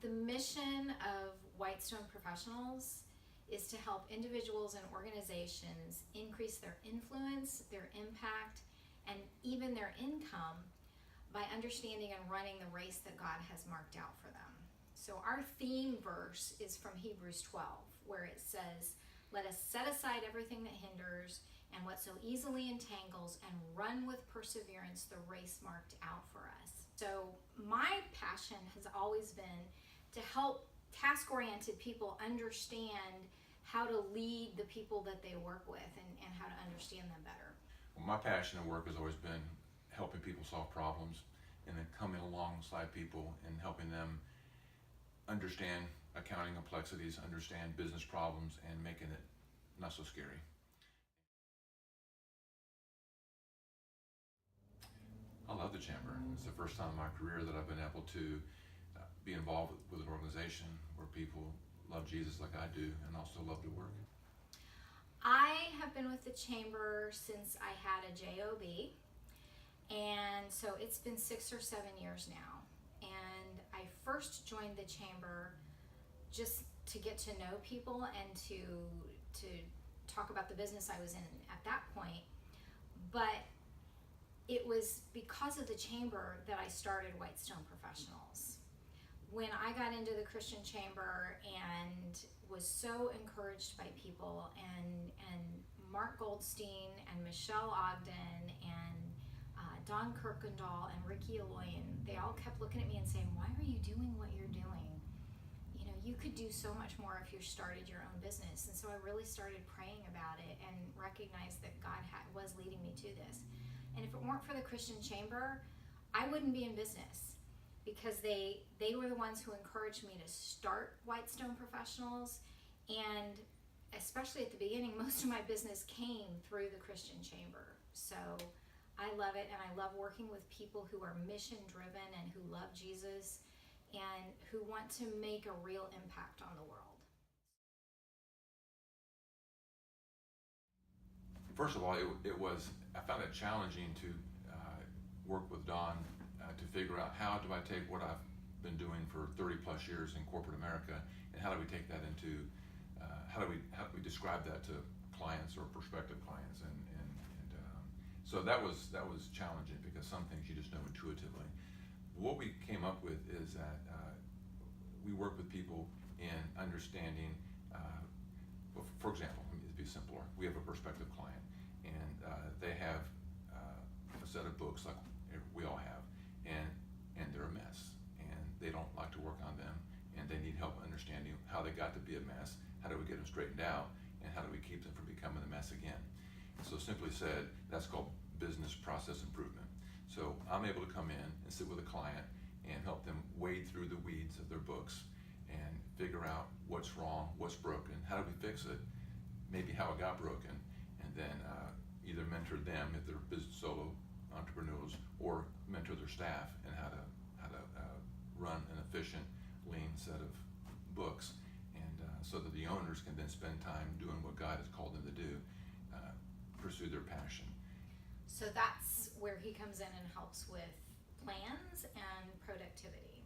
The mission of Whitestone Professionals is to help individuals and organizations increase their influence, their impact, and even their income by understanding and running the race that God has marked out for them. So our theme verse is from Hebrews 12, where it says, "Let us set aside everything that hinders and what so easily entangles and run with perseverance the race marked out for us." So my passion has always been to help task-oriented people understand how to lead the people that they work with and how to understand them better. Well, my passion at work has always been helping people solve problems and then coming alongside people and helping them understand accounting complexities, understand business problems, and making it not so scary. I love the chamber. It's the first time in my career that I've been able to be involved with an organization where people love Jesus like I do and also love to work. I have been with the chamber since I had a JOB, and so it's been 6 or 7 years now. And I first joined the chamber just to get to know people and to talk about the business I was in at that point. But it was because of the chamber that I started Whitestone Professionals. When I got into the Christian chamber and was so encouraged by people, and Mark Goldstein and Michelle Ogden and Don Kirkendall and Ricky Aloyan, they all kept looking at me and saying, "Why are you doing what you're doing? You know, you could do so much more if you started your own business." And so I really started praying about it and recognized that God was leading me to this. And if it weren't for the Christian chamber, I wouldn't be in business, because they were the ones who encouraged me to start Whitestone Professionals. And especially at the beginning, most of my business came through the Christian chamber. So I love it, and I love working with people who are mission driven and who love Jesus and who want to make a real impact on the world. First of all, I found it challenging to work with Don to figure out how do I take what I've been doing for 30 plus years in corporate America, and how do we take that into, how do we describe that to clients or prospective clients, and so that was challenging, because some things you just know intuitively. What we came up with is that we work with people in understanding, for example, let me be simpler. We have a prospective client, and they have a set of books like we all have, and they're a mess, and they don't like to work on them, and they need help understanding how they got to be a mess, how do we get them straightened out, and how do we keep them from becoming a mess again. So simply said, that's called business process improvement. So I'm able to come in and sit with a client and help them wade through the weeds of their books and figure out what's wrong, what's broken, how do we fix it, maybe how it got broken, and then either mentor them if they're business solo entrepreneurs, or mentor their staff and how to run an efficient, lean set of books, and so that the owners can then spend time doing what God has called them to do, pursue their passion. So that's where he comes in and helps with plans and productivity.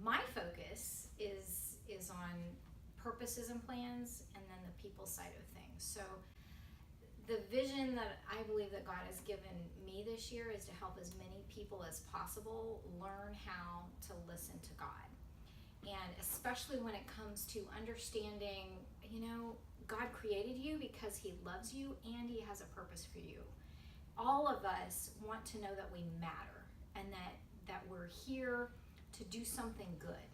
My focus is on purposes and plans, and then the people side of things. So the vision that I believe that God has given me this year is to help as many people as possible learn how to listen to God. And especially when it comes to understanding, God created you because he loves you and he has a purpose for you. All of us want to know that we matter, and that we're here to do something good.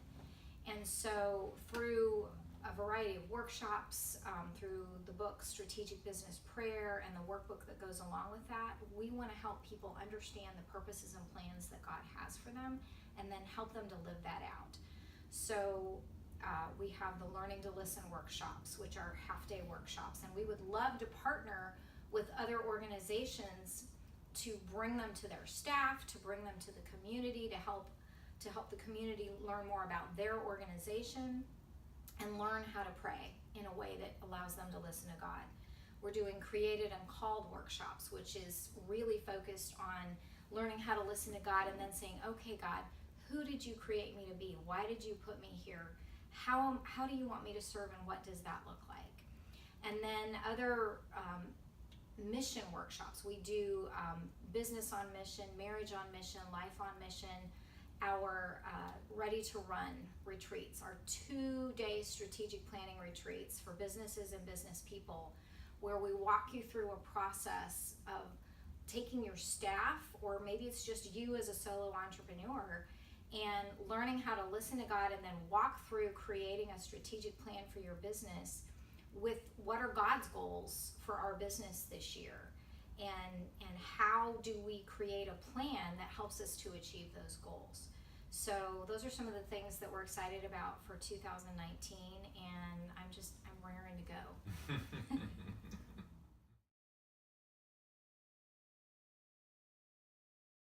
And so through a variety of workshops, through the book Strategic Business Prayer and the workbook that goes along with that, we want to help people understand the purposes and plans that God has for them, and then help them to live that out. So we have the Learning to Listen workshops, which are half-day workshops, and we would love to partner with other organizations to bring them to their staff, to bring them to the community, to help the community learn more about their organization and learn how to pray in a way that allows them to listen to God. We're doing Created and Called workshops, which is really focused on learning how to listen to God and then saying, "Okay, God, who did you create me to be? Why did you put me here? How do you want me to serve, and what does that look like? And then other mission workshops. We do business on mission, marriage on mission, life on mission, our Ready to Run retreats, our 2-day strategic planning retreats for businesses and business people, where we walk you through a process of taking your staff, or maybe it's just you as a solo entrepreneur, and learning how to listen to God and then walk through creating a strategic plan for your business with what are God's goals for our business this year, and how do we create a plan that helps us to achieve those goals. So those are some of the things that we're excited about for 2019, and I'm raring to go.